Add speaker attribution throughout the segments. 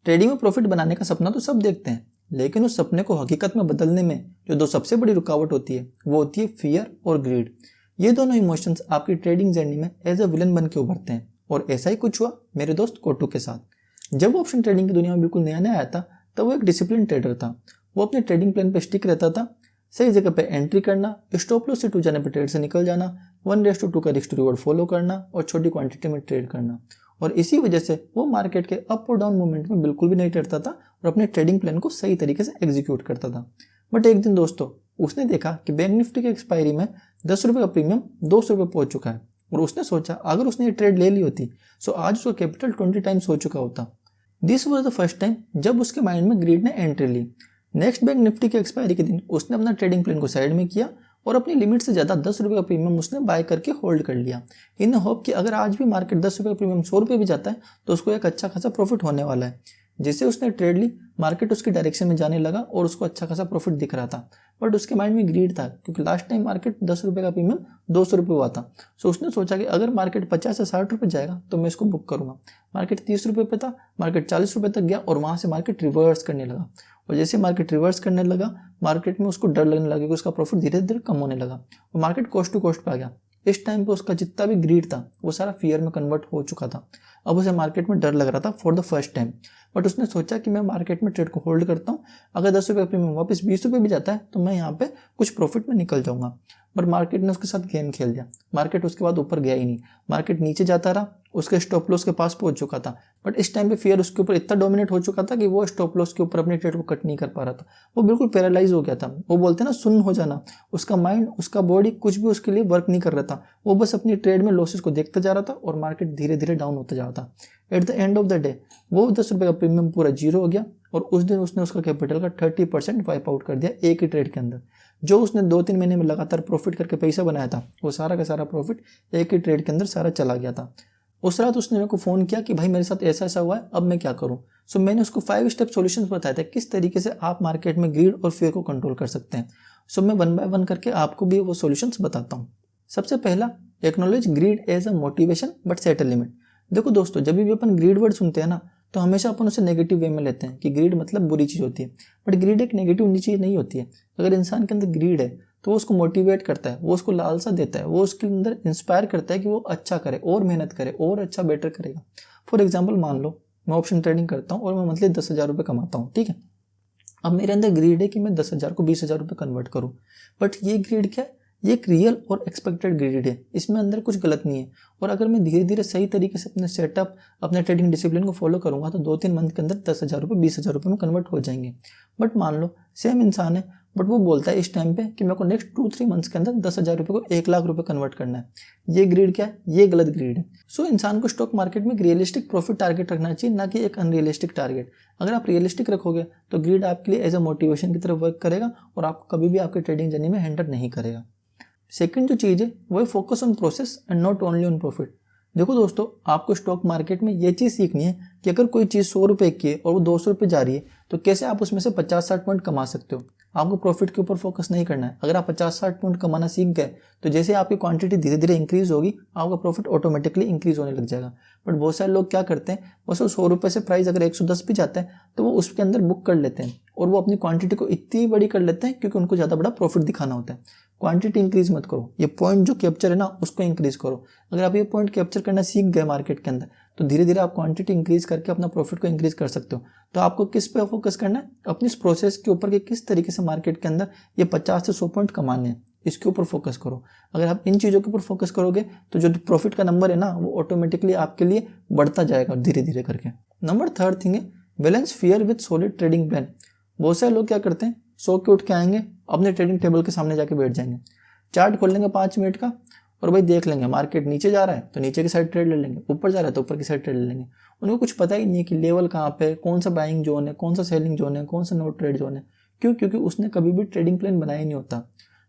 Speaker 1: Trading में profit बनाने का सपना तो सब देखते हैं, लेकिन उस सपने को हकीकत में बदलने में जो दो सबसे बड़ी रुकावट होती है वो होती है फियर और ग्रीड। ये दोनों इमोशंस आपकी ट्रेडिंग जर्नी में एज अ विलन बन के उभरते हैं। और ऐसा ही कुछ हुआ मेरे दोस्त कोटू के साथ। जब वो ऑप्शन ट्रेडिंग की दुनिया में बिल्कुल नया नया आया था, तब वो एक डिसिप्लिन ट्रेडर था। वो अपने ट्रेडिंग प्लान पे स्टिक रहता था, सही जगह पे एंट्री करना, स्टॉप लॉस से टू जाने पे ट्रेड से निकल जाना, 1:2 का रिस्क टू रिवॉर्ड फॉलो करना और छोटी क्वांटिटी में ट्रेड करना। और इसी वजह से वो मार्केट के अप और डाउन मूवमेंट में बिल्कुल भी नहीं डरता था और अपने ट्रेडिंग प्लान को सही तरीके से एग्जीक्यूट करता था। बट एक दिन दोस्तों उसने देखा कि बैंक निफ्टी के एक्सपायरी में 10 रुपये का प्रीमियम 200 रुपये पहुंच चुका है। और उसने सोचा अगर उसने ये ट्रेड ले ली होती तो आज उसका कैपिटल 20 टाइम्स हो चुका होता। This was the first time जब उसके माइंड में ग्रीड ने एंट्री ली। नेक्स्ट बैंक निफ्टी के एक्सपायरी के दिन उसने अपना ट्रेडिंग प्लान को साइड में किया और अपनी लिमिट से ज़्यादा 10 रुपये का प्रीमियम उसने बाय करके होल्ड कर लिया, इन होप कि अगर आज भी मार्केट 10 रुपये का प्रीमियम 100 रुपये भी जाता है तो उसको एक अच्छा खासा प्रॉफिट होने वाला है। जैसे उसने ट्रेड ली, मार्केट उसकी डायरेक्शन में जाने लगा और उसको अच्छा खासा प्रॉफिट दिख रहा था। बट उसके माइंड में ग्रीड था, क्योंकि लास्ट टाइम मार्केट 10 रुपये का प्रीमियम 200 रुपये हुआ था। सो उसने सोचा कि अगर मार्केट 50 से 60 रुपये जाएगा तो मैं इसको बुक करूंगा। मार्केट 30 रुपये पे था, मार्केट 40 रुपये तक गया और वहां से मार्केट रिवर्स करने लगा। और जैसे मार्केट रिवर्स करने लगा, मार्केट में उसको डर लगने लगा कि उसका प्रॉफिट धीरे धीरे कम होने लगा और मार्केट कॉस्ट टू कॉस्ट पे आ गया। इस टाइम पे उसका जितना भी ग्रीड था वो सारा फियर में कन्वर्ट हो चुका था। अब उसे मार्केट में डर लग रहा था for the first time. But उसने सोचा कि मैं मार्केट में ट्रेड को होल्ड करता हूँ, अगर 10 रुपये प्रीमियम वापस 20 रुपये भी जाता है तो मैं यहाँ पे कुछ प्रॉफिट में निकल जाऊंगा। पर मार्केट ने उसके साथ गेम खेल दिया। मार्केट उसके बाद ऊपर गया ही नहीं, मार्केट नीचे जाता रहा, उसके स्टॉप लॉस के पास पहुंच चुका था। बट इस टाइम पे फियर उसके ऊपर इतना डोमिनेट हो चुका था कि वो स्टॉप लॉस के ऊपर अपने ट्रेड को कट नहीं कर पा रहा था। वो बिल्कुल पैरालाइज हो गया था। वो बोलते हैं ना सुन्न हो जाना। उसका माइंड, उसका बॉडी कुछ भी उसके लिए वर्क नहीं कर रहा था। वो बस अपनी ट्रेड में लॉसेस को देखता जा रहा था और मार्केट धीरे धीरे डाउन होता जा रहा था। At the end of the day वो 10 रुपये का प्रीमियम पूरा जीरो हो गया और उस दिन उसने उसका कैपिटल का 30% वाइप आउट कर दिया एक ही ट्रेड के अंदर। जो उसने 2-3 महीने में लगातार प्रॉफिट करके पैसा बनाया था, वो सारा का सारा प्रॉफिट एक ही ट्रेड के अंदर सारा चला गया था। उस रात उसने मेरे को फ़ोन किया कि भाई मेरे साथ ऐसा ऐसा हुआ है, अब मैं क्या करूं। सो मैंने उसको 5 स्टेप सॉल्यूशंस बताए थे किस तरीके से आप मार्केट में ग्रीड और फियर को कंट्रोल कर सकते हैं। सो मैं 1 बाय 1 करके आपको भी वो सॉल्यूशंस बताता हूँ। सबसे पहला, acknowledge greed as a motivation but set a limit. देखो दोस्तों, जब भी अपन ग्रीड वर्ड सुनते हैं ना तो हमेशा अपन उसे नेगेटिव वे में लेते हैं कि ग्रीड मतलब बुरी चीज़ होती है। बट ग्रीड एक नेगेटिव चीज़ नहीं होती है। अगर इंसान के अंदर ग्रीड है तो वो उसको मोटिवेट करता है, वो उसको लालसा देता है, वो उसके अंदर इंस्पायर करता है कि वो अच्छा करे और मेहनत करे और अच्छा बेटर करेगा। फॉर एग्जाम्पल मान लो मैं ऑप्शन ट्रेडिंग करता हूँ और मैं मंथली 10,000 रुपये कमाता हूँ, ठीक है। अब मेरे अंदर ग्रीड है कि मैं 10,000 को 20,000 रुपये कन्वर्ट करूँ। बट ये ग्रीड क्या है? ये एक रियल और एक्सपेक्टेड ग्रीड है, इसमें अंदर कुछ गलत नहीं है। और अगर मैं धीरे धीरे सही तरीके से अपने सेटअप, अपने ट्रेडिंग डिसिप्लिन को फॉलो करूंगा तो 2-3 मंथ के अंदर 10,000 रुपये 20,000 रुपये में कन्वर्ट हो जाएंगे। बट मान लो सेम इंसान है, बट वो बोलता है इस टाइम पे कि मेरे को नेक्स्ट 2-3 मंथ्स के अंदर 10,000 रुपये को 1,00,000 रुपये कन्वर्ट करना है। ये ग्रीड क्या है? ये गलत ग्रीड है। सो इंसान को स्टॉक मार्केट में एक रियलिस्टिक प्रॉफिट टारगेट रखना चाहिए, ना कि एक अनरियलिस्टिक टारगेट। अगर आप रियलिस्टिक रखोगे तो ग्रीड आपके लिए एज अ मोटिवेशन की तरफ वर्क करेगा और आपको कभी भी आपके ट्रेडिंग जर्नी में हैंडल नहीं करेगा। सेकंड जो चीज़ है वो है focus on process and not only on profit. देखो दोस्तों, आपको स्टॉक मार्केट में ये चीज़ सीखनी है कि अगर कोई चीज़ 100 रुपये की है और वो 200 रुपये जा रही है तो कैसे आप उसमें से 50-60 पॉइंट कमा सकते हो। आपको प्रॉफिट के ऊपर फोकस नहीं करना है। अगर आप 50-60 पॉइंट कमाना सीख गए तो जैसे आपकी क्वांटिटी धीरे धीरे इंक्रीज होगी, आपका प्रॉफिट ऑटोमेटिकली इंक्रीज होने लग जाएगा। बट बहुत सारे लोग क्या करते हैं, बस वो 100 रुपये से प्राइस अगर 110 भी जाता है तो वो उसके अंदर बुक कर लेते हैं और वो अपनी क्वांटिटी को इतनी बड़ी कर लेते हैं क्योंकि उनको ज़्यादा बड़ा प्रॉफिट दिखाना होता है। क्वांटिटी इंक्रीज मत करो, ये पॉइंट जो कैप्चर है ना उसको इंक्रीज करो। अगर आप ये पॉइंट कैप्चर करना सीख गए मार्केट के अंदर तो धीरे धीरे आप क्वांटिटी इंक्रीज करके अपना प्रॉफिट को इंक्रीज कर सकते हो। तो आपको किस पे फोकस करना है? अपनी इस प्रोसेस के ऊपर कि किस तरीके से मार्केट के अंदर ये 50 से 100 पॉइंट कमाने हैं, इसके ऊपर फोकस करो। अगर आप इन चीज़ों के ऊपर फोकस करोगे तो जो प्रॉफिट का नंबर है ना वो ऑटोमेटिकली आपके लिए बढ़ता जाएगा धीरे धीरे करके। नंबर 3 थिंग है balance fear with solid trading plan. बहुत सारे लोग क्या करते हैं, सो के उठ के आएंगे, अपने ट्रेडिंग टेबल के सामने जाके बैठ जाएंगे, चार्ट खोल लेंगे 5 मिनट का और भाई देख लेंगे मार्केट नीचे जा रहा है तो नीचे की साइड ट्रेड ले लेंगे, ऊपर जा रहा है तो ऊपर की साइड ट्रेड ले लेंगे। उनको कुछ पता ही नहीं है कि लेवल कहाँ पे, कौन सा बाइंग जोन है, कौन सा सेलिंग जोन है, कौन सा नो ट्रेड जोन है। क्यों? क्योंकि उसने कभी भी ट्रेडिंग प्लान बनाया ही नहीं होता।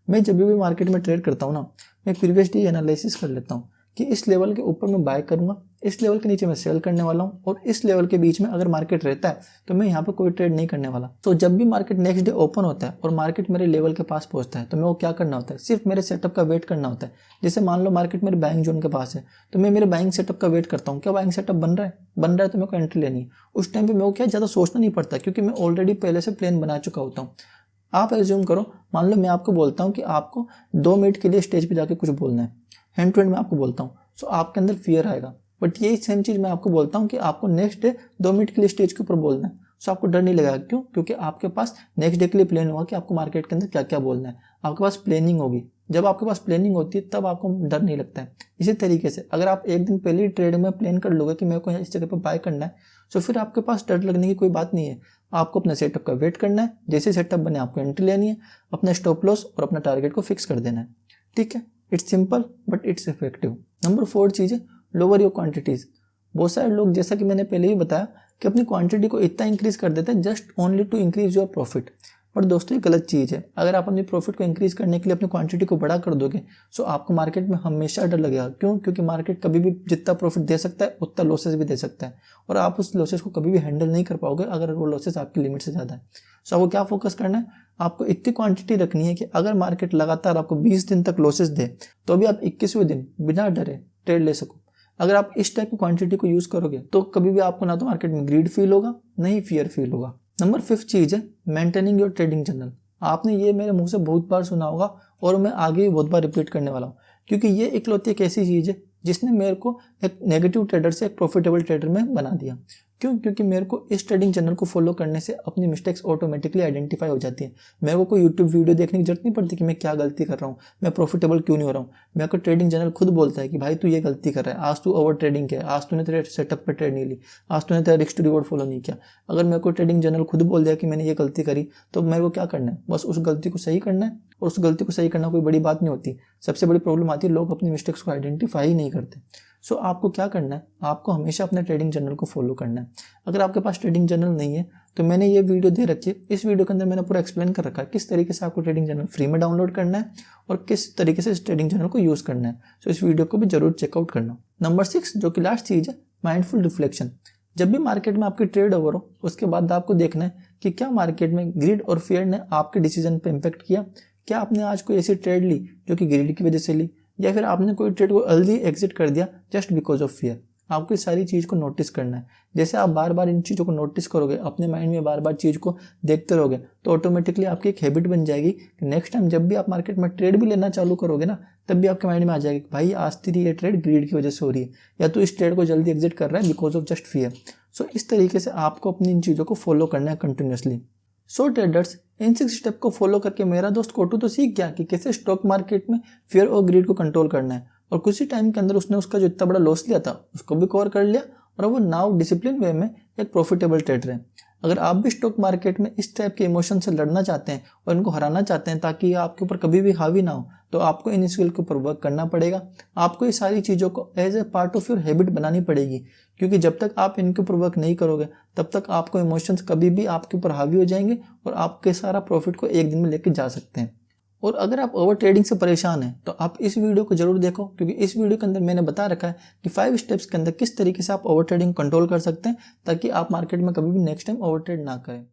Speaker 1: मैं जब भी मार्केट में ट्रेड करता हूँ ना, मैं प्रीवियस डे एनालिसिस कर लेता हूँ कि इस लेवल के ऊपर मैं बाय करूँगा, इस लेवल के नीचे मैं सेल करने वाला हूँ और इस लेवल के बीच में अगर मार्केट रहता है तो मैं यहाँ पे कोई ट्रेड नहीं करने वाला। तो जब भी मार्केट नेक्स्ट डे ओपन होता है और मार्केट मेरे लेवल के पास पहुंचता है तो मैं वो क्या करना होता है, सिर्फ मेरे सेटअप का वेट करना होता है। जैसे मान लो मार्केट मेरे बाइंग जोन के पास है तो मैं मेरे बाइंग सेटअप का वेट करता हूँ, क्या बाइंग सेटअप बन रहा है तो मेरे को एंट्री लेनी है। उस टाइम पे मेरे को क्या ज़्यादा सोचना नहीं पड़ता क्योंकि मैं ऑलरेडी पहले से प्लान बना चुका होता हूँ। आप एज्यूम करो, मान लो मैं आपको बोलता हूँ कि आपको 2 मिनट के लिए स्टेज पे जाके कुछ बोलना है, हैंड टू हैंड मैं आपको बोलता हूँ, सो आपके अंदर फियर आएगा। बट यही सेम चीज़ मैं आपको बोलता हूँ कि आपको नेक्स्ट डे 2 मिनट के लिए स्टेज के ऊपर बोलना है, सो आपको डर नहीं लगेगा। क्यों? क्योंकि आपके पास नेक्स्ट डे के लिए प्लान होगा कि आपको मार्केट के अंदर क्या क्या बोलना है, आपके पास प्लानिंग होगी। जब आपके पास प्लानिंग होती है तब आपको डर नहीं लगता है। इसी तरीके से अगर आप एक दिन पहले ही ट्रेड में प्लान कर लोगे कि मेरे को इस जगह पर बाय करना है, तो फिर आपके पास डर लगने की कोई बात नहीं है। आपको अपने सेटअप का वेट करना है, जैसे सेटअप बने आपको एंट्री लेनी है, अपना स्टॉप लॉस और अपना टारगेट को फिक्स कर देना है। ठीक है, it's simple but it's effective. Number 4 चीज़ है लोअर योर क्वांटिटीज। बहुत सारे लोग, जैसा कि मैंने पहले ही बताया, कि अपनी क्वांटिटी को इतना इंक्रीज कर देते हैं just only to increase your profit. पर दोस्तों ये गलत चीज़ है। अगर आप अपनी प्रॉफिट को इंक्रीज करने के लिए अपनी क्वांटिटी को बड़ा कर दोगे तो आपको मार्केट में हमेशा डर लगेगा। क्यों? क्योंकि मार्केट कभी भी जितना प्रॉफिट दे सकता है उतना लॉसेस भी दे सकता है और आप उस लॉसेस को कभी भी हैंडल नहीं कर पाओगे अगर वो लॉसेस आपकी लिमिट से ज़्यादा है। सो आपको क्या फोकस करना है, आपको इतनी क्वांटिटी रखनी है कि अगर मार्केट लगातार आपको 20 दिन तक लॉसेस दे तो भी आप 21वें दिन बिना डरे ट्रेड ले सको। अगर आप इस टाइप की क्वांटिटी को यूज करोगे तो कभी भी आपको ना तो मार्केट में ग्रीड फील होगा, ना ही फियर फील होगा। नंबर 5 चीज है मेंटेनिंग योर ट्रेडिंग जर्नल। आपने ये मेरे मुंह से बहुत बार सुना होगा और मैं आगे भी बहुत बार रिपीट करने वाला हूँ, क्योंकि ये इकलौती एक ऐसी चीज है जिसने मेरे को एक नेगेटिव ट्रेडर से एक प्रॉफिटेबल ट्रेडर में बना दिया। क्यों? क्योंकि मेरे को इस ट्रेडिंग जर्नल को फॉलो करने से अपनी मिस्टेक्स ऑटोमेटिकली आइडेंटिफाई हो जाती है। मेरे को कोई यूट्यूब वीडियो देखने की जरूरत नहीं पड़ती कि मैं क्या गलती कर रहा हूँ, मैं प्रॉफिटेबल क्यों नहीं हो रहा हूँ। मेरे को ट्रेडिंग जर्नल खुद बोलता है कि भाई तू ये गलती कर रहा है, आज तू ओवर ट्रेडिंग किया, आज तूने तेरे सेटअप पर ट्रेड नहीं ली, आज तूने तेरा रिस्क टू रिवॉर्ड फॉलो नहीं किया। अगर मेरे को ट्रेडिंग जर्नल खुद बोल दिया कि मैंने ये गलती करी तो मेरे को क्या करना है, बस उस गलती को सही करना है। और उस गलती को सही करना कोई बड़ी बात नहीं होती। सबसे बड़ी प्रॉब्लम आती है लोग अपनी मिस्टेक्स को आइडेंटिफाई ही नहीं करते। सो आपको क्या करना है, आपको हमेशा अपने ट्रेडिंग जर्नल को फॉलो करना है। अगर आपके पास ट्रेडिंग जर्नल नहीं है तो मैंने ये वीडियो दे रखी है, इस वीडियो के अंदर मैंने पूरा एक्सप्लेन कर रखा है किस तरीके से आपको ट्रेडिंग जर्नल फ्री में डाउनलोड करना है और किस तरीके से इस ट्रेडिंग जर्नल को यूज करना है। सो इस वीडियो को भी जरूर चेकआउट करना। नंबर 6 जो कि लास्ट चीज है, माइंडफुल रिफ्लेक्शन। जब भी मार्केट में आपकी ट्रेड ओवर हो उसके बाद आपको देखना है कि क्या मार्केट में ग्रीड और फियर ने आपके डिसीजन पे इम्पेक्ट किया। क्या आपने आज कोई ऐसी ट्रेड ली जो कि ग्रीड की वजह से ली, या फिर आपने कोई ट्रेड को अर्ली एग्जिट कर दिया जस्ट बिकॉज ऑफ फियर। आपको इस सारी चीज़ को नोटिस करना है। जैसे आप बार बार इन चीज़ों को नोटिस करोगे, अपने माइंड में बार बार चीज़ को देखते रहोगे तो ऑटोमेटिकली आपकी एक हैबिट बन जाएगी कि नेक्स्ट टाइम जब भी आप मार्केट में ट्रेड भी लेना चालू करोगे ना, तब भी आपके माइंड में आ जाएगी कि भाई आज तेरी ये ट्रेड ग्रीड की वजह से हो रही है, या तो इस ट्रेड को जल्दी एग्जिट कर रहा है बिकॉज ऑफ जस्ट फियर। सो इस तरीके से आपको अपनी इन चीज़ों को फॉलो करना है कंटिन्यूसली। सो ट्रेडर्स, इन 6 स्टेप को फॉलो करके मेरा दोस्त कोटू तो सीख गया कि कैसे स्टॉक मार्केट में फियर और ग्रीड को कंट्रोल करना है, और कुछ ही टाइम के अंदर उसने उसका जो इतना बड़ा लॉस लिया था उसको भी कवर कर लिया और वो नाउ डिसिप्लिन वे में एक प्रॉफिटेबल ट्रेडर है। अगर आप भी स्टॉक मार्केट में इस टाइप के इमोशन से लड़ना चाहते हैं और इनको हराना चाहते हैं ताकि आपके ऊपर कभी भी हावी ना हो, तो आपको इन स्किल के ऊपर वर्क करना पड़ेगा। आपको ये सारी चीज़ों को as a part of your habit बनानी पड़ेगी, क्योंकि जब तक आप इनके ऊपर वर्क नहीं करोगे तब तक आपको इमोशंस कभी भी आपके ऊपर हावी हो जाएंगे और आपके सारा प्रॉफिट को एक दिन में लेके जा सकते हैं। और अगर आप ओवर ट्रेडिंग से परेशान हैं तो आप इस वीडियो को जरूर देखो, क्योंकि इस वीडियो के अंदर मैंने बता रखा है कि 5 स्टेप्स के अंदर किस तरीके से आप ओवर ट्रेडिंग कंट्रोल कर सकते हैं ताकि आप मार्केट में कभी भी नेक्स्ट टाइम ओवर ट्रेड ना करें।